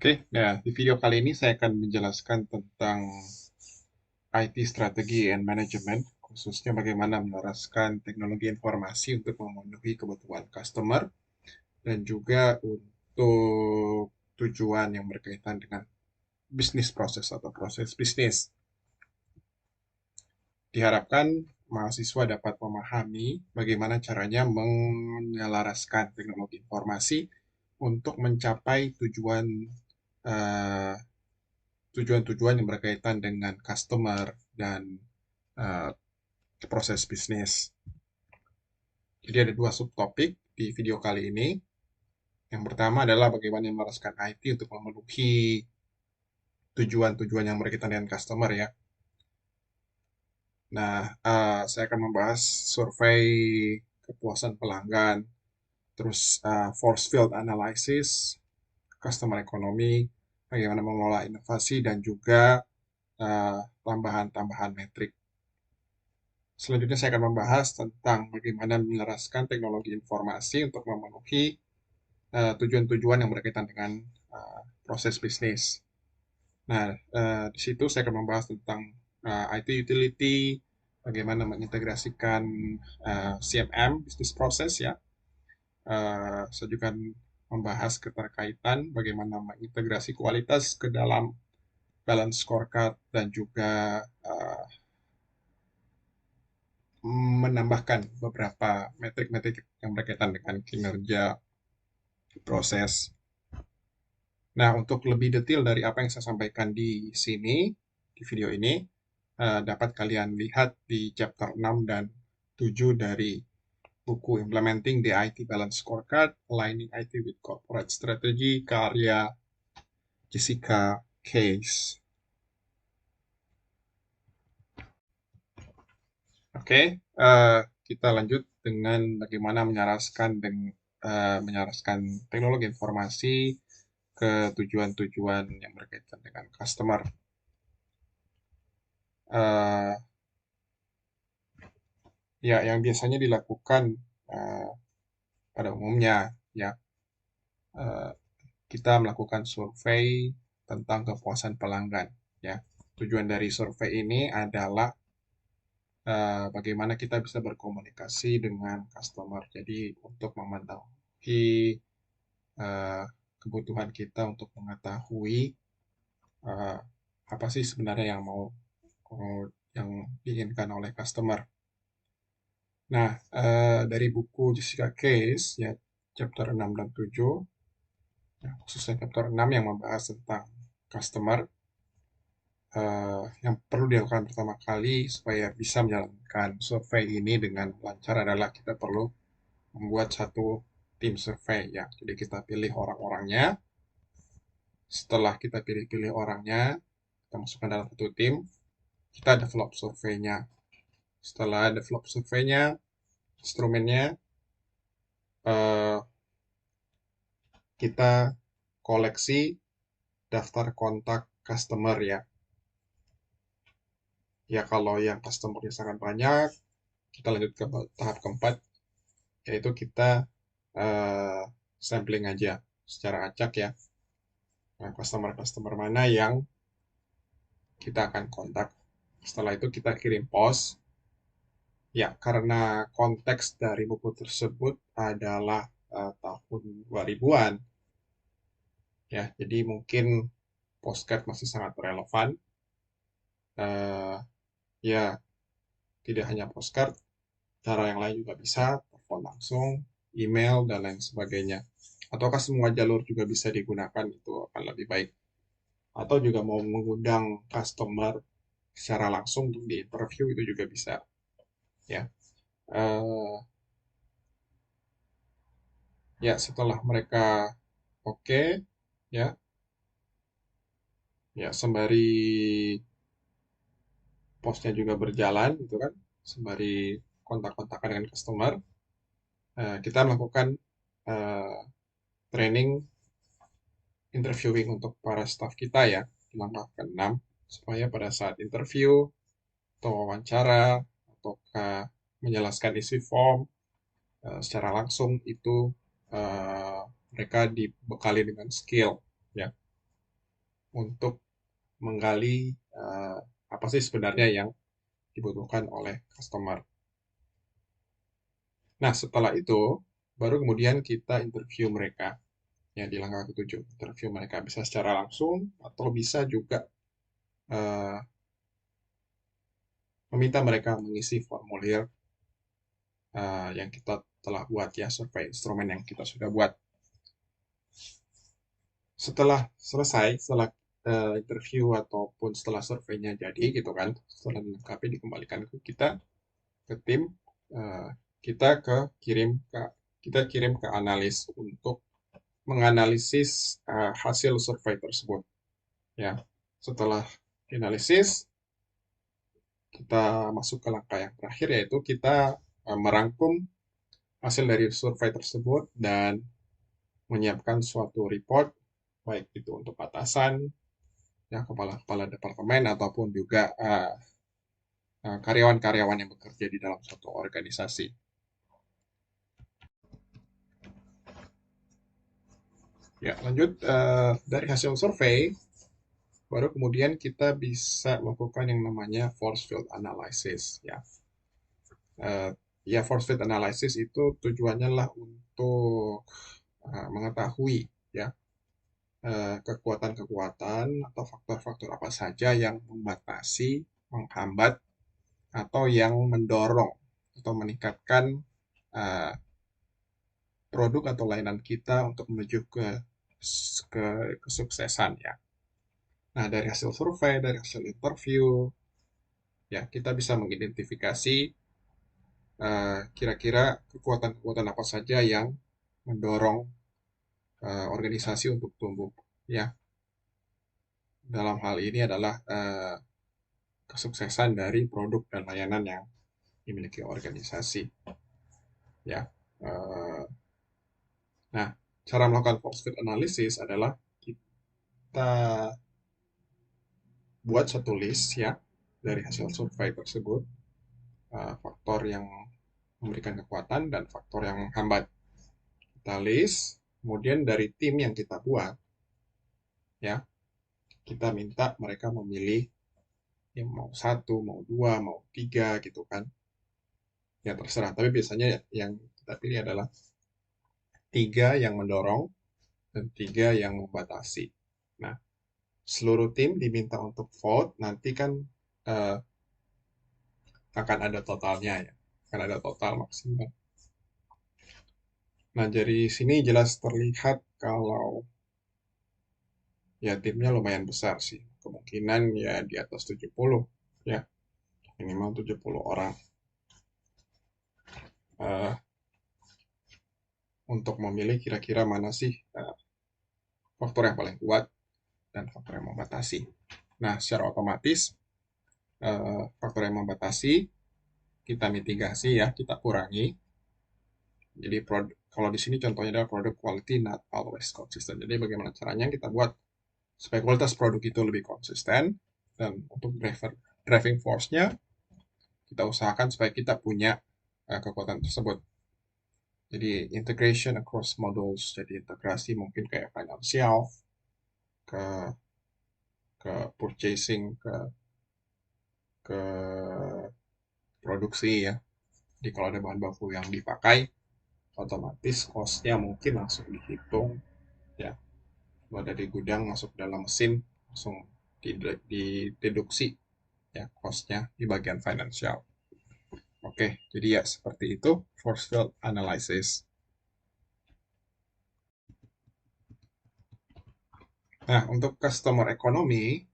Oke, nah di video kali ini saya akan menjelaskan tentang IT Strategi and Management, khususnya bagaimana menerapkan teknologi informasi untuk memenuhi kebutuhan customer dan juga untuk tujuan yang berkaitan dengan bisnis proses atau proses bisnis. Diharapkan mahasiswa dapat memahami bagaimana caranya menyelaraskan teknologi informasi untuk mencapai eh, tujuan-tujuan yang berkaitan dengan customer dan uh, proses bisnis. Jadi ada dua subtopik di video kali ini. Yang pertama adalah bagaimana menerapkan IT untuk memenuhi tujuan-tujuan yang berkaitan dengan customer ya. Nah, saya akan membahas survei kepuasan pelanggan, terus force field analysis, customer economy, bagaimana mengelola inovasi, dan juga tambahan-tambahan metrik. Selanjutnya saya akan membahas tentang bagaimana menyelaraskan teknologi informasi untuk memenuhi tujuan-tujuan yang berkaitan dengan proses bisnis. Nah, di situ saya akan membahas tentang IT utility, bagaimana mengintegrasikan CMM, business process ya. Saya juga akan membahas keterkaitan bagaimana mengintegrasi kualitas ke dalam balance scorecard dan juga menambahkan beberapa metrik-metrik yang berkaitan dengan kinerja proses. Nah, untuk lebih detail dari apa yang saya sampaikan di sini, di video ini, dapat kalian lihat di chapter 6 dan 7 dari buku Implementing the IT Balance Scorecard, Aligning IT with Corporate Strategy, karya Jessica Case. Oke, kita lanjut dengan bagaimana menyelaraskan teknologi informasi ke tujuan-tujuan yang berkaitan dengan customer. Eh, ya, yang biasanya dilakukan eh, pada umumnya, ya eh, kita melakukan survei tentang kepuasan pelanggan. Ya, tujuan dari survei ini adalah bagaimana kita bisa berkomunikasi dengan customer. Jadi untuk memenuhi eh, kebutuhan kita untuk mengetahui eh, apa sih sebenarnya yang diinginkan oleh customer. Nah, dari buku Jessica Case ya chapter 6 dan 7, ya, khususnya chapter 6 yang membahas tentang customer, yang perlu dilakukan pertama kali supaya bisa menjalankan survei ini dengan lancar adalah kita perlu membuat satu tim survei ya. Jadi kita pilih orang-orangnya. Setelah kita pilih-pilih orangnya, kita masukkan dalam satu tim, kita develop surveinya. Setelah develop surveinya, instrumennya, eh, kita koleksi daftar kontak customer ya. Ya kalau yang customernya sangat banyak, kita lanjut ke tahap keempat, yaitu kita eh, sampling aja secara acak ya. Nah, customer-customer mana yang kita akan kontak. Setelah itu kita kirim post. Ya, karena konteks dari buku tersebut adalah tahun 2000-an, ya, jadi mungkin postcard masih sangat relevan. Eh, ya, tidak hanya postcard, cara yang lain juga bisa, telepon langsung, email, dan lain sebagainya. Ataukah semua jalur juga bisa digunakan, itu akan lebih baik. Atau juga mau mengundang customer secara langsung untuk di interview itu juga bisa, ya. Eh, ya, setelah mereka oke, ya, ya sembari posnya juga berjalan gitu kan, sembari kontak-kontakan dengan customer, kita melakukan eh, training interviewing untuk para staff kita ya di langkah ke-6 supaya pada saat interview atau wawancara atau menjelaskan isi form secara langsung itu mereka dibekali dengan skill ya. untuk menggali apa sih sebenarnya yang dibutuhkan oleh customer. Nah, setelah itu, baru kemudian kita interview mereka. Ya, di langkah ketujuh. Interview mereka bisa secara langsung, atau bisa juga eh, meminta mereka mengisi formulir yang kita telah buat ya, survei instrumen yang kita sudah buat. Setelah selesai, setelah interview ataupun setelah surveinya jadi gitu kan, setelah dilengkapi dikembalikan ke kita, ke tim, eh, kita kirim ke analis untuk menganalisis hasil survei tersebut. Ya, setelah analisis, kita masuk ke langkah yang terakhir, yaitu kita merangkum hasil dari survei tersebut dan menyiapkan suatu report, baik itu untuk atasan, ya kepala-kepala departemen ataupun juga karyawan-karyawan yang bekerja di dalam suatu organisasi. Ya, lanjut dari hasil survei, baru kemudian kita bisa melakukan yang namanya force field analysis. Ya, ya force field analysis itu tujuannya lah untuk mengetahui ya kekuatan-kekuatan atau faktor-faktor apa saja yang membatasi, menghambat, atau yang mendorong atau meningkatkan uh, produk atau layanan kita untuk menuju ke kesuksesan ya. Nah, dari hasil survei, dari hasil interview, ya kita bisa mengidentifikasi kira-kira kekuatan-kekuatan apa saja yang mendorong organisasi untuk tumbuh. Ya, dalam hal ini adalah kesuksesan dari produk dan layanan yang dimiliki organisasi. Ya, nah cara melakukan force fit analysis adalah kita buat satu list ya dari hasil survei tersebut, faktor yang memberikan kekuatan dan faktor yang menghambat. Kita list, kemudian dari tim yang kita buat, ya kita minta mereka memilih yang mau satu, mau dua, mau tiga gitu kan. Ya terserah, tapi biasanya yang kita pilih adalah tiga yang mendorong dan tiga yang membatasi. Nah, seluruh tim diminta untuk vote, nanti kan uh, akan ada totalnya ya, akan ada total maksimal. Nah, dari sini jelas terlihat kalau ya timnya lumayan besar sih. Kemungkinan ya di atas 70 ya, minimal 70 orang. Uh, untuk memilih kira-kira mana sih faktor yang paling kuat dan faktor yang membatasi. Nah, secara otomatis faktor yang membatasi kita mitigasi ya, kita kurangi. Jadi kalau di sini contohnya adalah produk quality not always consistent. Jadi bagaimana caranya kita buat supaya kualitas produk itu lebih konsisten, dan untuk driving force-nya kita usahakan supaya kita punya kekuatan tersebut. Jadi integration across modules, jadi integrasi mungkin kayak financial, ke ke purchasing, ke produksi ya. Jadi kalau ada bahan baku yang dipakai, otomatis cost-nya mungkin langsung dihitung ya. Kalau dari gudang masuk dalam mesin langsung dideduksi ya cost-nya di bagian financial. Oke, jadi ya seperti itu force field analysis. Nah, untuk customer economy,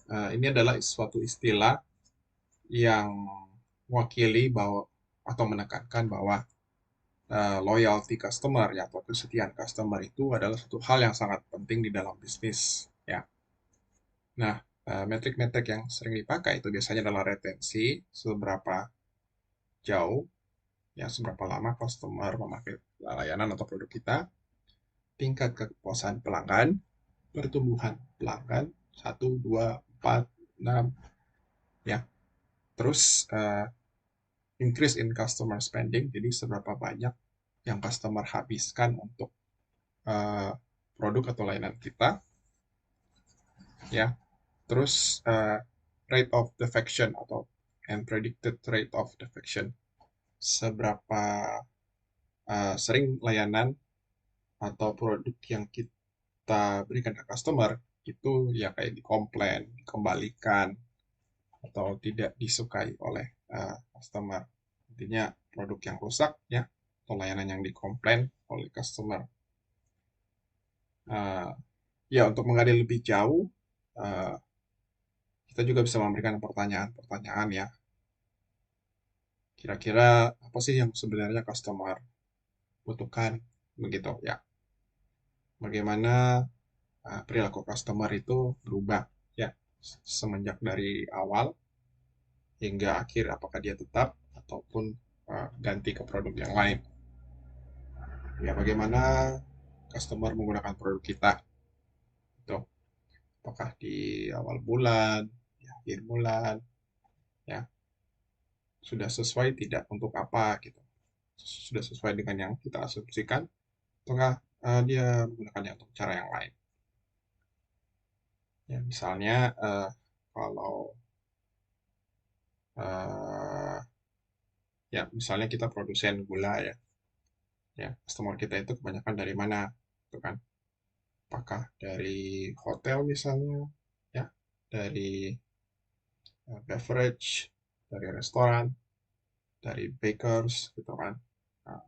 ini adalah suatu istilah yang mewakili bahwa atau menekankan bahwa loyalty customer ya atau kesetiaan customer itu adalah satu hal yang sangat penting di dalam bisnis ya. Nah, metrik-metrik yang sering dipakai itu biasanya adalah retensi, seberapa jauh ya seberapa lama customer memakai layanan atau produk kita, tingkat kepuasan pelanggan, pertumbuhan pelanggan 1, 2, 4, 6 ya. Terus increase in customer spending, jadi seberapa banyak yang customer habiskan untuk produk atau layanan kita. ya. Terus rate of defection atau and predicted rate of defection. Seberapa sering layanan atau produk yang kita berikan ke customer itu ya kayak dikomplain, dikembalikan, atau tidak disukai oleh customer. Intinya produk yang rusak ya, atau layanan yang dikomplain oleh customer. Uh, ya untuk menggali lebih jauh, uh, kita juga bisa memberikan pertanyaan-pertanyaan ya. Kira-kira apa sih yang sebenarnya customer butuhkan begitu ya. Bagaimana perilaku customer itu berubah ya semenjak dari awal hingga akhir, apakah dia tetap ataupun ganti ke produk yang lain. Ya bagaimana customer menggunakan produk kita itu, apakah di awal bulan, di akhir bulan, ya sudah sesuai tidak untuk apa gitu, sudah sesuai dengan yang kita asumsikan, ataukah dia menggunakannya untuk cara yang lain. Ya misalnya kalau uh, ya misalnya kita produsen gula ya, ya customer kita itu kebanyakan dari mana, itu kan? Apakah dari hotel misalnya, ya, dari beverage, dari restoran, dari bakers, gitu kan? Nah,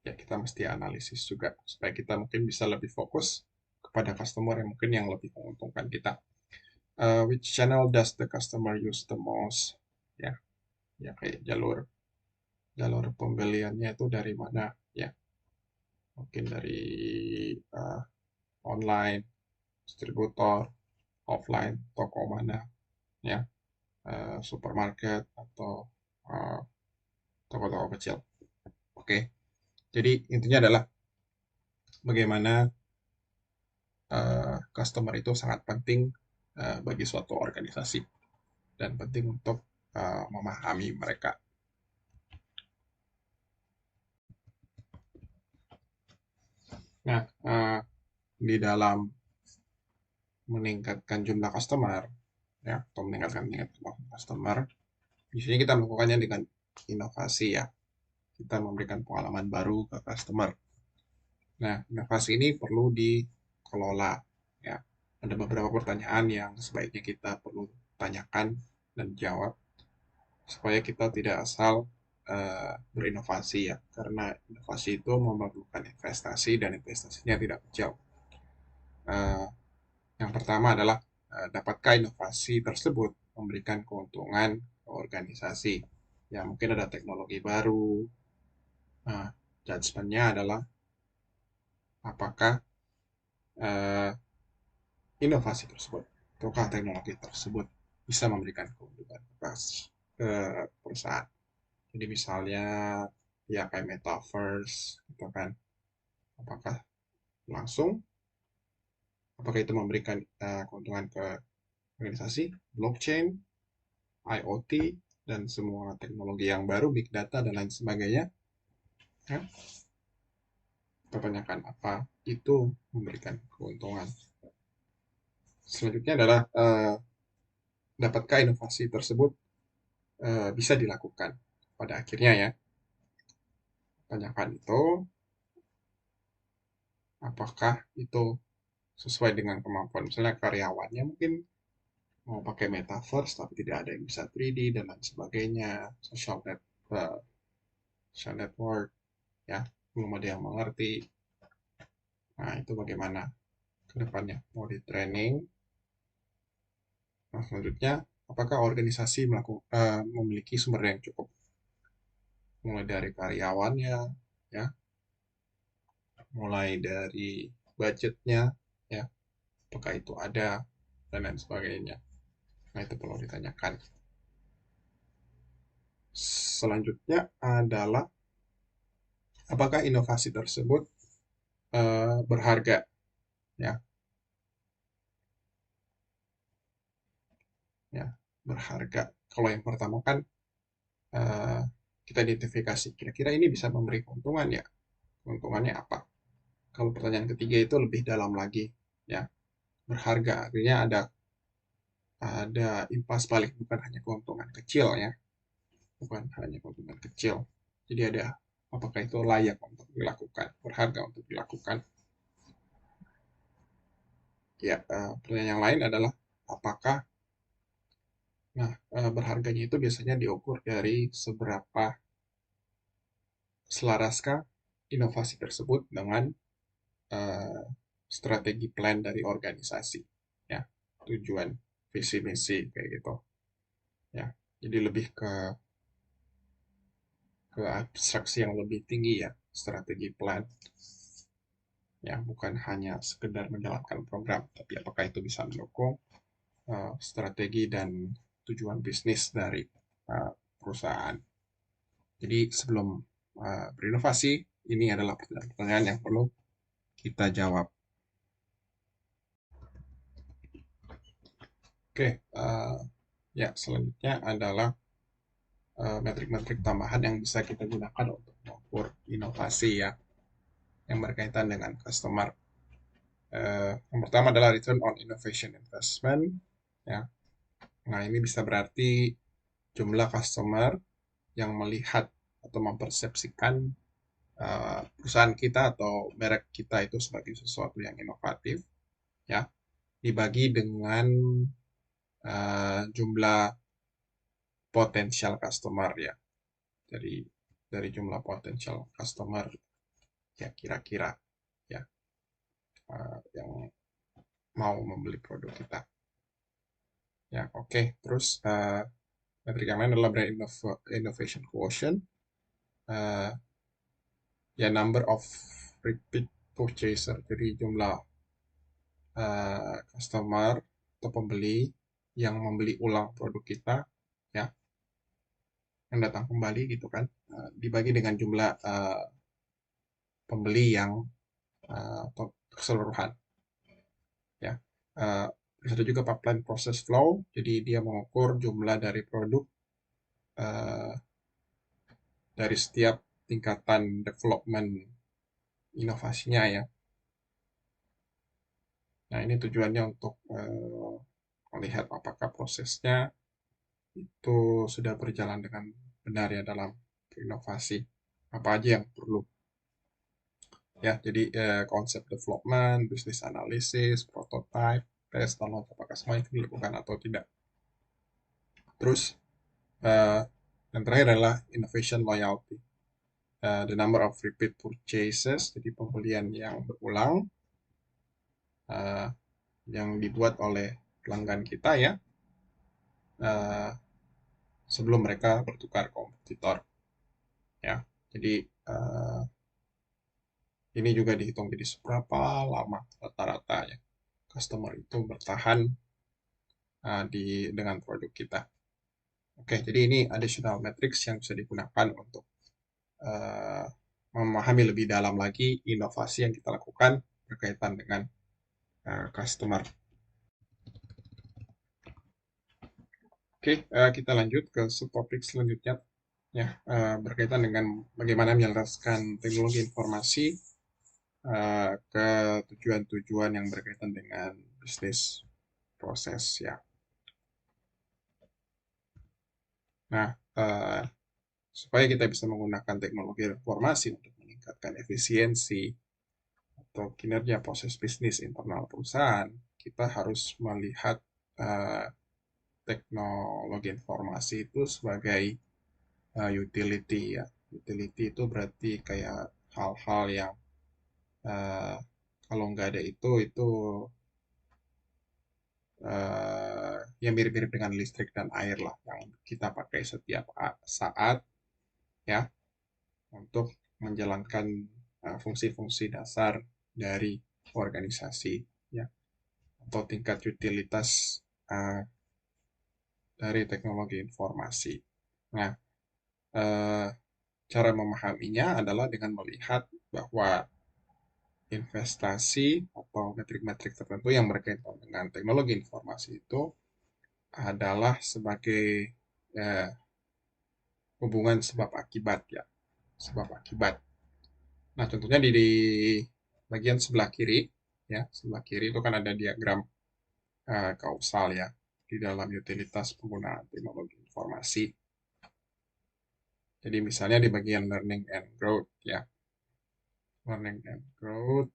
ya kita mesti analisis juga supaya kita mungkin bisa lebih fokus kepada customer yang mungkin yang lebih menguntungkan kita. Which channel does the customer use the most? Ya, ya kayak jalur jalur pembeliannya itu dari mana? Ya, mungkin dari uh, online, distributor, offline, toko mana, ya, supermarket atau uh, toko-toko kecil. Oke, jadi intinya adalah bagaimana customer itu sangat penting bagi suatu organisasi dan penting untuk memahami mereka. Nah, di dalam meningkatkan jumlah customer, ya, atau meningkatkan jumlah customer, biasanya kita melakukannya dengan inovasi ya. Kita memberikan pengalaman baru ke customer. Nah, inovasi ini perlu dikelola ya. Ada beberapa pertanyaan yang sebaiknya kita perlu tanyakan dan jawab supaya kita tidak asal berinovasi ya. Karena inovasi itu memerlukan investasi dan investasinya tidak kecil. Uh, yang pertama adalah dapatkah inovasi tersebut memberikan keuntungan ke organisasi? Ya, mungkin ada teknologi baru. Nah, judgement-nya adalah apakah uh, inovasi tersebut ataukah teknologi tersebut bisa memberikan keuntungan ke perusahaan. Jadi misalnya ya kayak metaverse gitu kan. Apakah langsung apakah itu memberikan keuntungan ke organisasi, blockchain, IoT dan semua teknologi yang baru, big data dan lain sebagainya. Ya, kita tanyakan apa itu memberikan keuntungan. Selanjutnya adalah dapatkah inovasi tersebut bisa dilakukan pada akhirnya ya. Tanyakan itu apakah itu sesuai dengan kemampuan misalnya karyawannya mungkin mau pakai metaverse tapi tidak ada yang bisa 3D dan lain sebagainya, social network ya belum ada yang mengerti. Nah itu bagaimana ke depannya mau di training. Nah selanjutnya apakah organisasi memiliki sumber daya yang cukup mulai dari karyawannya ya, mulai dari budgetnya ya, apakah itu ada dan lain sebagainya. Nah itu perlu ditanyakan. Selanjutnya adalah apakah inovasi tersebut berharga ya, ya berharga. Kalau yang pertama kan uh, kita identifikasi kira-kira ini bisa memberi keuntungan ya, keuntungannya apa. Kalau pertanyaan ketiga itu lebih dalam lagi ya, berharga. Artinya ada impas balik, bukan hanya keuntungan kecil ya, bukan hanya keuntungan kecil. Jadi ada apakah itu layak untuk dilakukan, berharga untuk dilakukan. Ya, pertanyaan yang lain adalah apakah berharganya itu biasanya diukur dari seberapa selaraskah inovasi tersebut dengan eh, strategi plan dari organisasi, ya, tujuan, visi misi kayak gitu, ya. Jadi lebih ke abstraksi yang lebih tinggi ya, strategi plan, ya, bukan hanya sekedar menjalankan program, tapi apakah itu bisa mendukung strategi dan tujuan bisnis dari perusahaan. Jadi sebelum berinovasi, ini adalah pertanyaan-pertanyaan yang perlu kita jawab. Oke, ya, selanjutnya adalah metrik-metrik tambahan yang bisa kita gunakan untuk mengukur inovasi ya, yang berkaitan dengan customer. Yang pertama adalah return on innovation investment, ya. Nah, ini bisa berarti jumlah customer yang melihat atau mempersepsikan perusahaan kita atau merek kita itu sebagai sesuatu yang inovatif, ya, dibagi dengan jumlah potensial customer ya, dari jumlah potensial customer ya, kira-kira ya, yang mau membeli produk kita ya. Oke, terus metrik yang lain adalah brand innovation quotient, uh, ya, number of repeat purchaser, jadi jumlah customer atau pembeli yang membeli ulang produk kita ya, yang datang kembali gitu kan, dibagi dengan jumlah pembeli yang keseluruhan ya. Ada juga pipeline process flow, jadi dia mengukur jumlah dari produk dari setiap tingkatan development inovasinya ya. Nah, ini tujuannya untuk melihat apakah prosesnya itu sudah berjalan dengan benar ya dalam inovasi. Apa aja yang perlu ya. Jadi konsep development, business analysis, prototype, test, download, apakah semua itu dilakukan atau tidak. Terus yang terakhir adalah innovation loyalty. The number of repeat purchases, jadi pembelian yang berulang yang dibuat oleh pelanggan kita ya, sebelum mereka bertukar kompetitor ya. Jadi ini juga dihitung jadi seberapa lama rata-rata ya customer itu bertahan dengan produk kita. Oke, jadi ini additional metrics yang bisa digunakan untuk memahami lebih dalam lagi inovasi yang kita lakukan berkaitan dengan customer. Oke, kita lanjut ke subtopik selanjutnya ya, berkaitan dengan bagaimana menjelaskan teknologi informasi ke tujuan-tujuan yang berkaitan dengan bisnis proses ya. Nah, supaya kita bisa menggunakan teknologi informasi untuk meningkatkan efisiensi atau kinerja proses bisnis internal perusahaan, kita harus melihat teknologi informasi itu sebagai utility ya. Utility itu berarti kayak hal-hal yang kalau nggak ada itu ya mirip-mirip dengan listrik dan air lah, yang kita pakai setiap saat ya untuk menjalankan fungsi-fungsi dasar dari organisasi ya, atau tingkat utilitas dari teknologi informasi. Nah, cara memahaminya adalah dengan melihat bahwa investasi atau metrik-metrik tertentu yang berkaitan dengan teknologi informasi itu adalah sebagai hubungan sebab akibat ya, sebab akibat. Nah, contohnya di bagian sebelah kiri ya, sebelah kiri itu kan ada diagram kausal ya di dalam utilitas penggunaan teknologi informasi. Jadi misalnya di bagian learning and growth ya, learning and growth.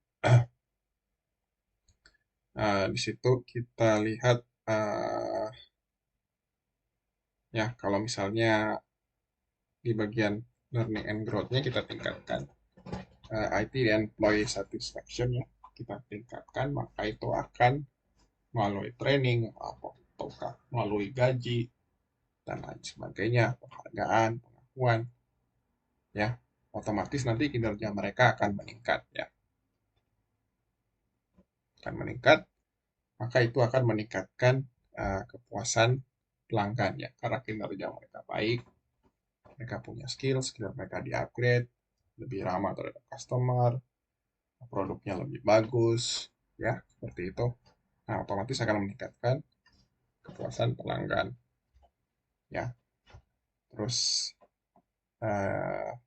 Di situ kita lihat ya kalau misalnya di bagian learning and growth-nya kita tingkatkan IT dan employee satisfaction ya, kita tingkatkan, maka itu akan melalui training ataukah melalui gaji dan lain sebagainya, penghargaan, pengakuan ya, otomatis nanti kinerja mereka akan meningkat ya, akan meningkat, maka itu akan meningkatkan kepuasan pelanggan ya, karena kinerja mereka baik, mereka punya skill mereka di-upgrade, lebih ramah terhadap customer, produknya lebih bagus ya, seperti itu. Nah, otomatis akan meningkatkan kepuasan pelanggan ya. Terus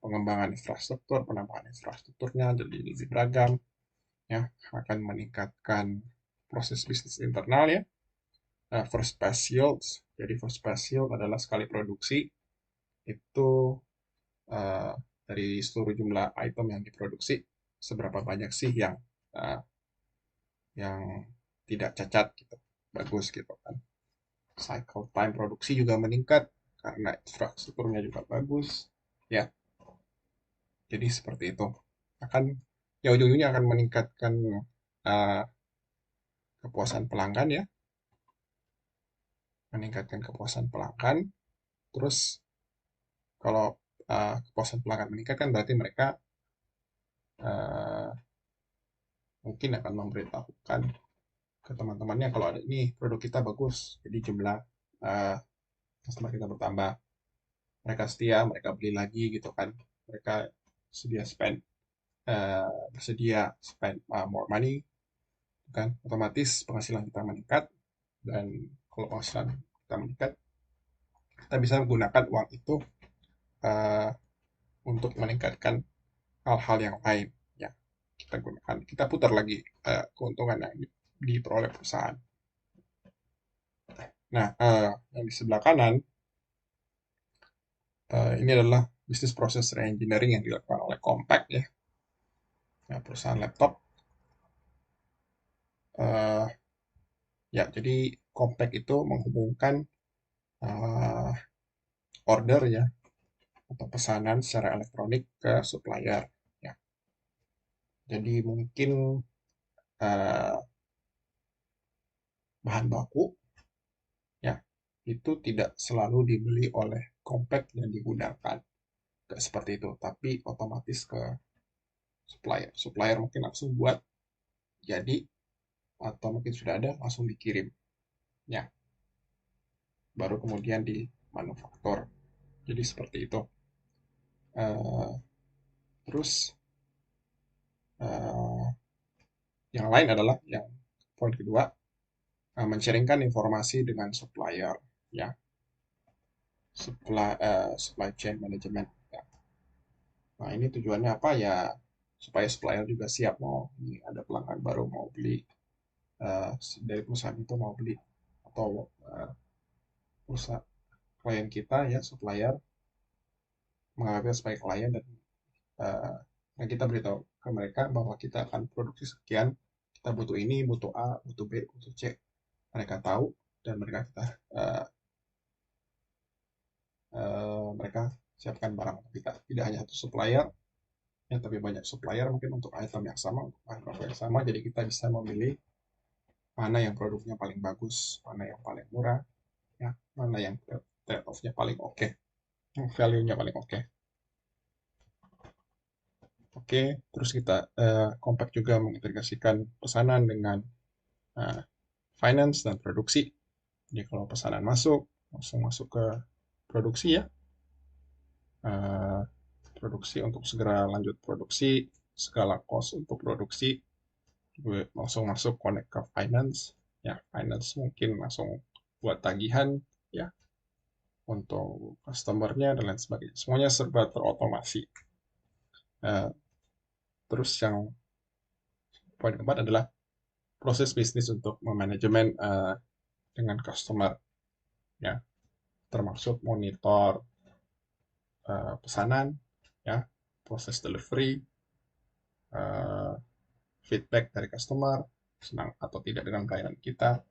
pengembangan infrastruktur, penambahan infrastrukturnya jadi lebih beragam ya, akan meningkatkan proses bisnis internal ya. First pass yields, jadi first pass yield adalah sekali produksi itu dari seluruh jumlah item yang diproduksi, seberapa banyak sih yang tidak cacat gitu, bagus gitu kan. Cycle time produksi juga meningkat karena infrastrukturnya juga bagus ya. Jadi seperti itu, akan ya ujung-ujungnya akan meningkatkan uh, kepuasan pelanggan ya, meningkatkan kepuasan pelanggan. Terus kalau kepuasan pelanggan meningkat kan berarti mereka uh, mungkin akan memberitahukan ke teman-temannya kalau ada ini produk kita bagus, jadi jumlah uh, customer kita bertambah, mereka setia, mereka beli lagi gitu kan, mereka bersedia spend more money kan, otomatis penghasilan kita meningkat, dan kalau penghasilan kita meningkat, kita bisa menggunakan uang itu uh, untuk meningkatkan hal-hal yang lain ya, kita putar lagi keuntungan yang diperoleh perusahaan. Nah, yang di sebelah kanan ini adalah bisnis proses reengineering yang dilakukan oleh Compaq ya, perusahaan laptop. Ya, jadi Compaq itu menghubungkan order ya atau pesanan secara elektronik ke supplier ya. Jadi mungkin bahan baku ya itu tidak selalu dibeli oleh Compaq yang digunakan, nggak seperti itu, tapi otomatis ke supplier mungkin langsung buat jadi, atau mungkin sudah ada langsung dikirim ya, baru kemudian di manufaktur. Jadi seperti itu. Terus yang lain adalah yang poin kedua, men-sharingkan informasi dengan supplier ya, supply chain management ya. Nah, ini tujuannya apa ya, supaya supplier juga siap mau ini ada pelanggan baru mau beli dari perusahaan itu, mau beli, atau perusahaan klien kita ya, supplier menganggapnya sebagai klien, dan kita beritahu ke mereka bahwa kita akan produksi sekian, kita butuh ini, butuh A, butuh B, butuh C, mereka tahu, dan mereka siapkan barang untuk kita. Tidak hanya satu supplier ya, tapi banyak supplier mungkin untuk item yang sama, untuk bahan baku yang sama, jadi kita bisa memilih mana yang produknya paling bagus, mana yang paling murah ya, mana yang trade off-nya paling oke, value-nya paling oke. Oke, terus kita Compaq juga mengintegrasikan pesanan dengan finance dan produksi. Jadi kalau pesanan masuk, langsung masuk ke produksi ya. Produksi untuk segera lanjut produksi, segala cost untuk produksi langsung masuk connect ke finance ya, finance mungkin langsung buat tagihan ya untuk customernya dan lain sebagainya, semuanya serba terotomasi. Terus yang poin keempat adalah proses bisnis untuk memanajemen dengan customer, ya, termasuk monitor pesanan, ya, proses delivery, eh, feedback dari customer, senang atau tidak dengan pelayanan kita,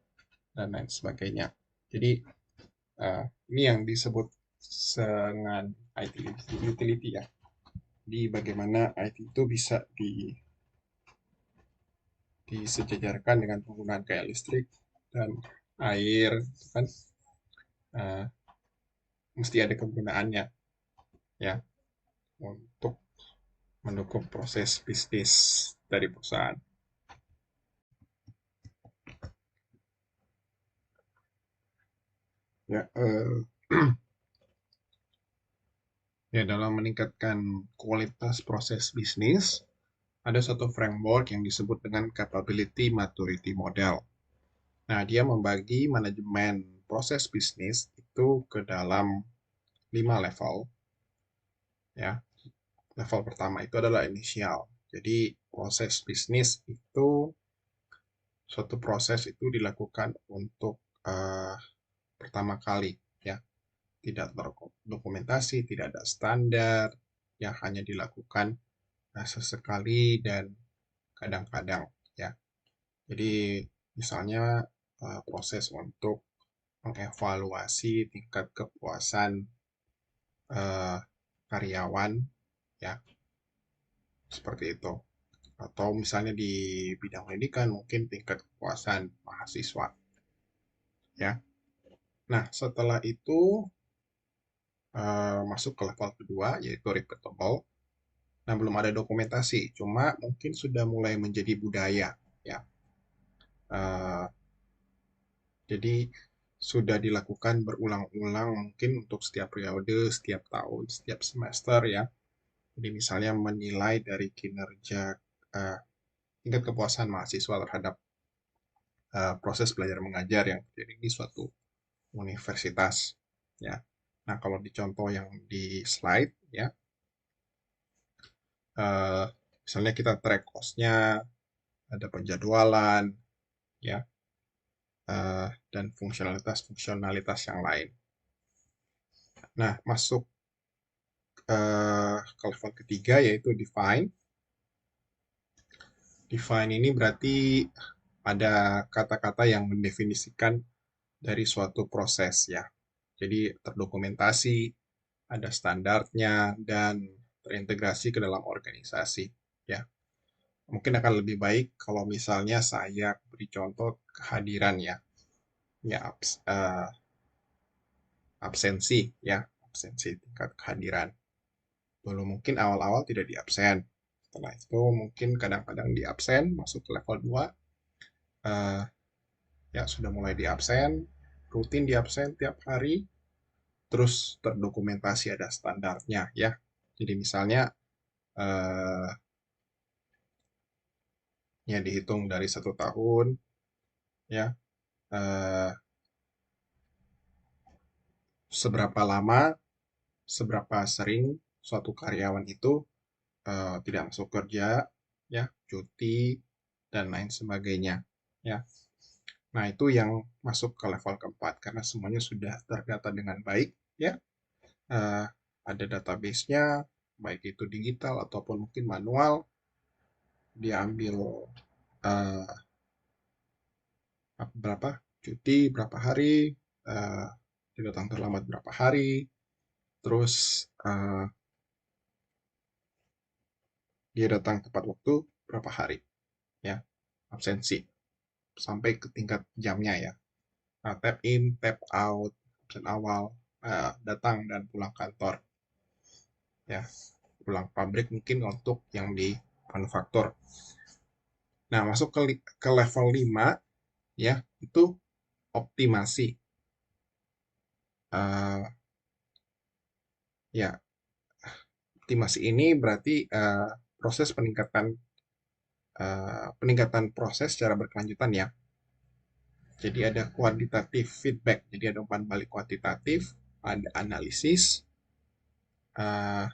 dan lain sebagainya. Jadi ini yang disebut dengan IT utility, ya. Jadi bagaimana IT itu bisa disejajarkan dengan penggunaan kayak listrik dan air, kan eh, mesti ada kegunaannya, ya, untuk mendukung proses bisnis dari perusahaan. Ya, ya, dalam meningkatkan kualitas proses bisnis, ada satu framework yang disebut dengan capability maturity model. Nah, dia membagi manajemen proses bisnis itu ke dalam 5 level, ya. Level pertama itu adalah inisial. Jadi, proses bisnis itu suatu proses itu dilakukan untuk pertama kali, ya. Tidak terdokumentasi, tidak ada standar, yang hanya dilakukan sesekali dan kadang-kadang, ya. Jadi misalnya proses untuk mengevaluasi tingkat kepuasan eh, karyawan, ya, seperti itu. Atau misalnya di bidang pendidikan mungkin tingkat kepuasan mahasiswa, ya. Nah, setelah itu masuk ke level kedua yaitu repeatable. Nah, belum ada dokumentasi, cuma mungkin sudah mulai menjadi budaya, ya. Eh, jadi sudah dilakukan berulang-ulang mungkin untuk setiap periode, setiap tahun, setiap semester, ya. Jadi misalnya menilai dari kinerja eh, tingkat kepuasan mahasiswa terhadap proses belajar mengajar yang terjadi di suatu universitas, ya. Nah, kalau di contoh yang di slide, ya, eh, misalnya kita track cost-nya, ada penjadwalan, ya, dan fungsionalitas-fungsionalitas yang lain. Nah, masuk ke level ketiga yaitu define. Define ini berarti ada kata-kata yang mendefinisikan dari suatu proses, ya. Jadi terdokumentasi, ada standarnya, dan terintegrasi ke dalam organisasi, ya. Mungkin akan lebih baik kalau misalnya saya beri contoh kehadiran, ya. Ya, absensi, ya. Absensi tingkat kehadiran. Dulu mungkin awal-awal tidak di absen. Setelah itu mungkin kadang-kadang di absen, masuk ke level 2. eh, ya, sudah mulai di absen, rutin di absen tiap hari, terus terdokumentasi ada standarnya, ya. Jadi misalnya eh, ya dihitung dari 1 tahun, ya, eh, seberapa lama, seberapa sering suatu karyawan itu tidak masuk kerja, ya, cuti, dan lain sebagainya, ya. Nah, itu yang masuk ke level keempat karena semuanya sudah terdata dengan baik, ya. Eh, ada database-nya, baik itu digital ataupun mungkin manual, diambil eh, berapa cuti, berapa hari, eh, dia datang terlambat berapa hari, terus dia datang tepat waktu berapa hari, ya, absensi, sampai ke tingkat jamnya, ya. Nah, tap in, tap out, absen awal, datang dan pulang kantor, ya, pulang pabrik mungkin untuk yang di manufaktur. Nah, masuk ke level 5, ya, itu optimasi. Uh, ya, optimasi ini berarti proses peningkatan proses secara berkelanjutan, ya. Jadi ada kuantitatif feedback, jadi ada umpan balik kuantitatif, ada analisis,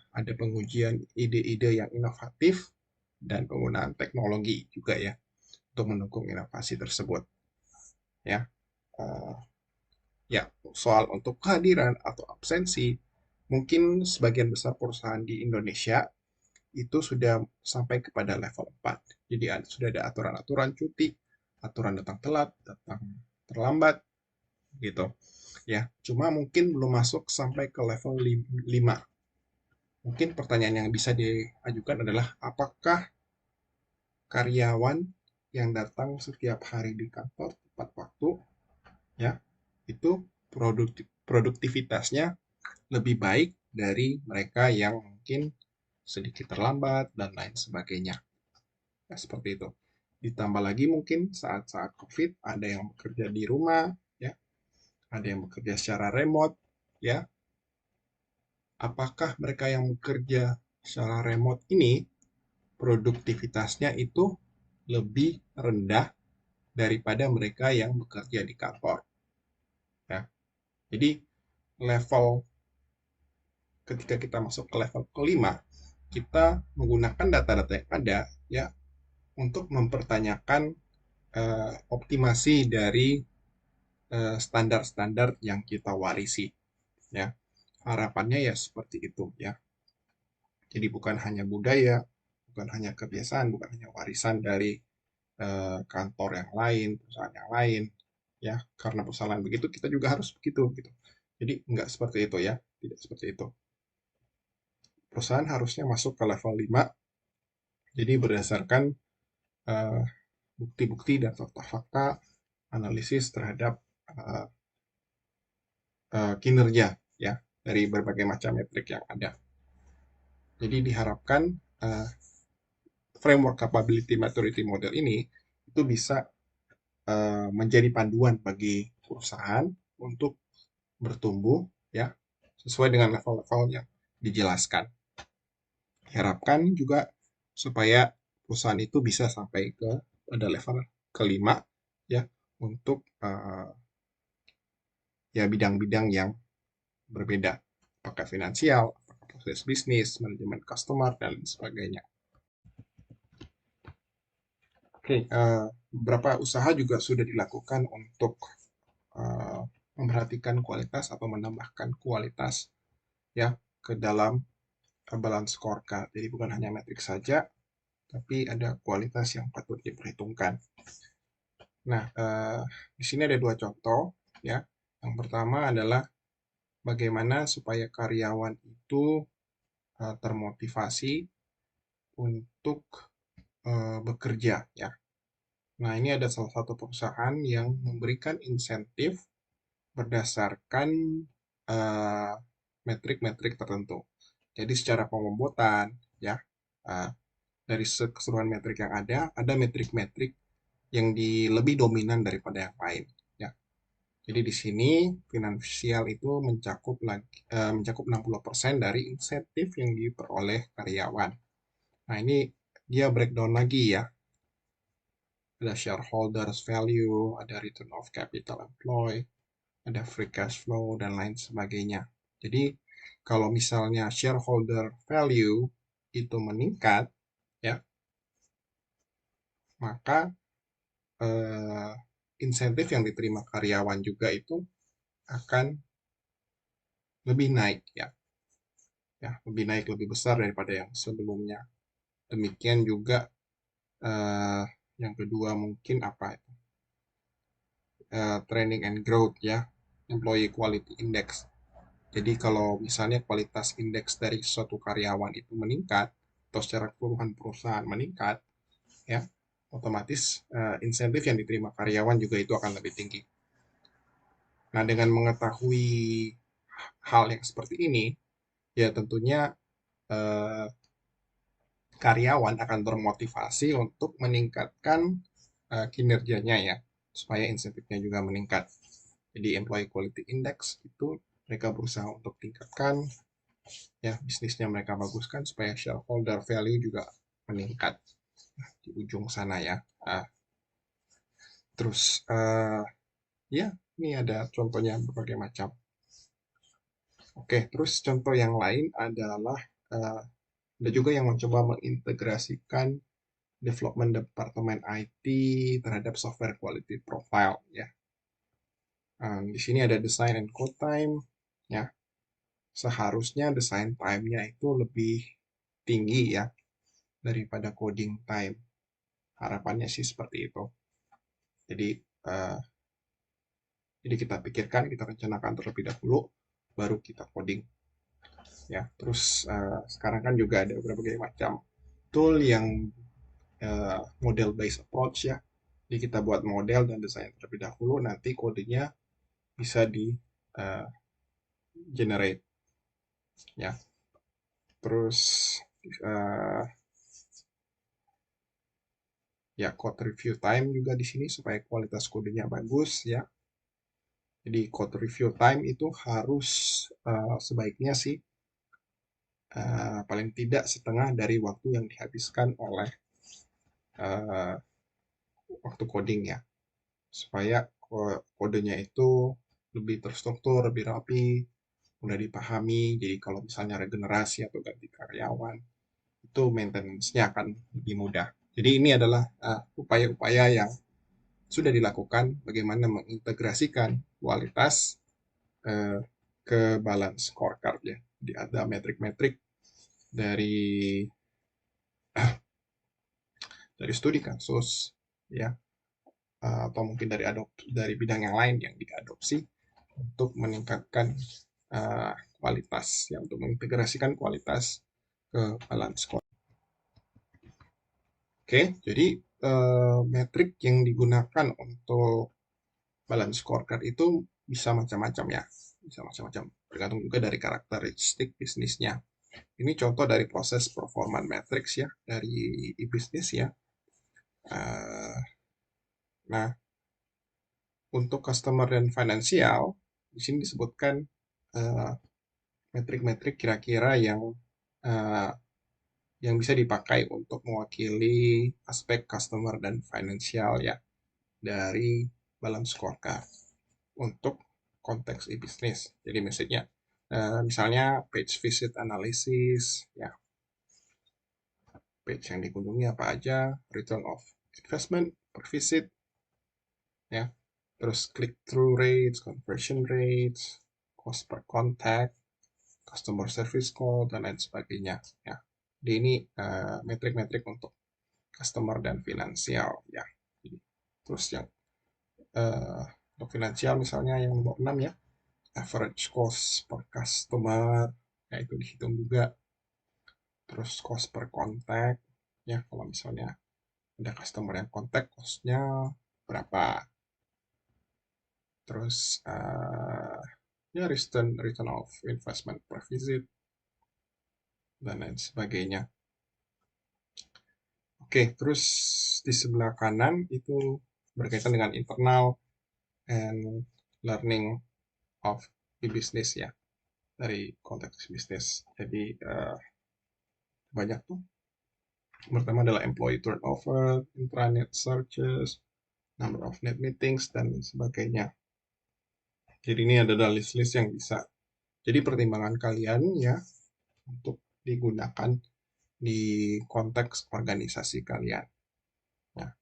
ada pengujian ide-ide yang inovatif, dan penggunaan teknologi juga, ya. untuk mendukung inovasi tersebut. Ya, ya soal untuk kehadiran atau absensi, mungkin sebagian besar perusahaan di Indonesia itu sudah sampai kepada level 4. Jadi sudah ada aturan-aturan cuti, aturan datang telat, datang terlambat, gitu. Ya, cuma mungkin belum masuk sampai ke level 5. Mungkin pertanyaan yang bisa diajukan adalah apakah karyawan yang datang setiap hari di kantor tepat waktu, ya, itu produktivitasnya lebih baik dari mereka yang mungkin sedikit terlambat dan lain sebagainya. Ya, seperti itu. Ditambah lagi mungkin saat-saat COVID ada yang bekerja di rumah, ya, ada yang bekerja secara remote, ya. Apakah mereka yang bekerja secara remote ini produktivitasnya itu lebih rendah daripada mereka yang bekerja di kantor, ya. Jadi level ketika kita masuk ke level kelima, kita menggunakan data-data yang ada, ya, untuk mempertanyakan optimasi dari standar-standar yang kita warisi, ya. Harapannya ya seperti itu, ya. Jadi bukan hanya budaya, bukan hanya kebiasaan, bukan hanya warisan dari kantor yang lain, perusahaan yang lain, ya. Karena perusahaan begitu, kita juga harus begitu, gitu. Jadi nggak seperti itu, ya, tidak seperti itu. Perusahaan harusnya masuk ke level 5, jadi berdasarkan eh, bukti-bukti dan fakta-fakta analisis terhadap uh, kinerja, ya, dari berbagai macam metrik yang ada. Jadi diharapkan uh, framework capability maturity model ini itu bisa menjadi panduan bagi perusahaan untuk bertumbuh, ya, sesuai dengan level-level yang dijelaskan. Diharapkan juga supaya perusahaan itu bisa sampai ke pada level kelima, ya, untuk ya bidang-bidang yang berbeda, apakah finansial, apakah proses bisnis, manajemen customer, dan lain sebagainya. Oke, beberapa usaha juga sudah dilakukan untuk memperhatikan kualitas atau menambahkan kualitas, ya, ke dalam balance scorecard. Jadi bukan hanya metrik saja, tapi ada kualitas yang patut diperhitungkan. Nah, di sini ada dua contoh, ya. Yang pertama adalah bagaimana supaya karyawan itu termotivasi untuk bekerja, ya. Nah, ini ada salah satu perusahaan yang memberikan insentif berdasarkan uh, metrik-metrik tertentu. Jadi secara pembobot,an ya, uh, dari keseluruhan metrik yang ada metrik-metrik yang lebih dominan daripada yang lain, ya. Jadi di sini finansial itu mencakup 60% dari insentif yang diperoleh karyawan. Nah, ini dia breakdown lagi, ya. Ada shareholders value, ada return of capital employed, ada free cash flow, dan lain sebagainya. Jadi, kalau misalnya shareholder value itu meningkat, ya, maka insentif yang diterima karyawan juga itu akan lebih naik, ya. Ya, lebih naik, lebih besar daripada yang sebelumnya. Demikian juga yang kedua mungkin apa itu? Training and growth, ya, employee quality index. Jadi kalau misalnya kualitas indeks dari suatu karyawan itu meningkat atau secara keseluruhan perusahaan meningkat, ya, otomatis insentif yang diterima karyawan juga itu akan lebih tinggi. Nah, dengan mengetahui hal yang seperti ini, ya tentunya eh, karyawan akan termotivasi untuk meningkatkan kinerjanya, ya, supaya insentifnya juga meningkat. Jadi employee quality index itu mereka berusaha untuk tingkatkan, ya, bisnisnya mereka baguskan supaya shareholder value juga meningkat. Nah, di ujung sana, ya. Terus ya, ini ada contohnya berbagai macam. Oke, terus contoh yang lain adalah ada juga yang mencoba mengintegrasikan development departemen IT terhadap software quality profile ya. Di sini ada design and code time ya. Seharusnya design time-nya itu lebih tinggi ya daripada coding time. Harapannya sih seperti itu. Jadi uh, jadi kita pikirkan, kita rencanakan terlebih dahulu, baru kita coding. Ya, terus sekarang kan juga ada berbagai macam tool yang model based approach ya. Jadi kita buat model dan desain terlebih dahulu, nanti kodenya bisa di uh, generate ya. Terus uh, ya code review time juga di sini supaya kualitas kodenya bagus ya. Jadi code review time itu harus sebaiknya sih paling tidak setengah dari waktu yang dihabiskan oleh uh, waktu coding ya, supaya kodenya itu lebih terstruktur, lebih rapi, mudah dipahami. Jadi kalau misalnya regenerasi atau ganti karyawan, itu maintenance-nya akan lebih mudah. Jadi ini adalah upaya-upaya yang sudah dilakukan bagaimana mengintegrasikan kualitas uh, ke balance scorecard ya. Jadi ada metrik-metrik dari studi kasus ya, atau mungkin dari bidang yang lain yang diadopsi untuk meningkatkan kualitas ya, untuk mengintegrasikan kualitas ke balance score. Oke, jadi metrik yang digunakan untuk balance scorecard itu bisa macam-macam ya, bisa macam-macam, tergantung juga dari karakteristik bisnisnya. Ini contoh dari proses performance matrix ya dari e-business ya. Nah, untuk customer dan finansial, di sini disebutkan metrik-metrik kira-kira uh, yang bisa dipakai untuk mewakili aspek customer dan finansial ya dari balance scorecard untuk konteks e-business. Jadi misalnya page visit analysis ya, page yang dikunjungi apa aja, return of investment per visit ya, terus click through rates, conversion rates, cost per contact, customer service call, dan lain sebagainya ya. Jadi ini metrik-metrik untuk customer dan finansial ya. Terus yang untuk finansial misalnya yang nomor 6 ya, average cost per customer ya, itu dihitung juga. Terus cost per contact ya, kalau misalnya ada customer yang contact, costnya berapa. Terus ya return of investment per visit dan lain sebagainya. Oke, terus di sebelah kanan itu berkaitan dengan internal and learning of the business ya, dari konteks bisnis. Jadi banyak tuh. Pertama adalah employee turnover, intranet searches, number of net meetings, dan sebagainya. Jadi ini adalah list-list yang bisa jadi pertimbangan kalian ya untuk digunakan di konteks organisasi kalian. Ya.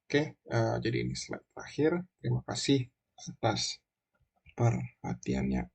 Oke, jadi ini slide terakhir. Terima kasih atas perhatiannya.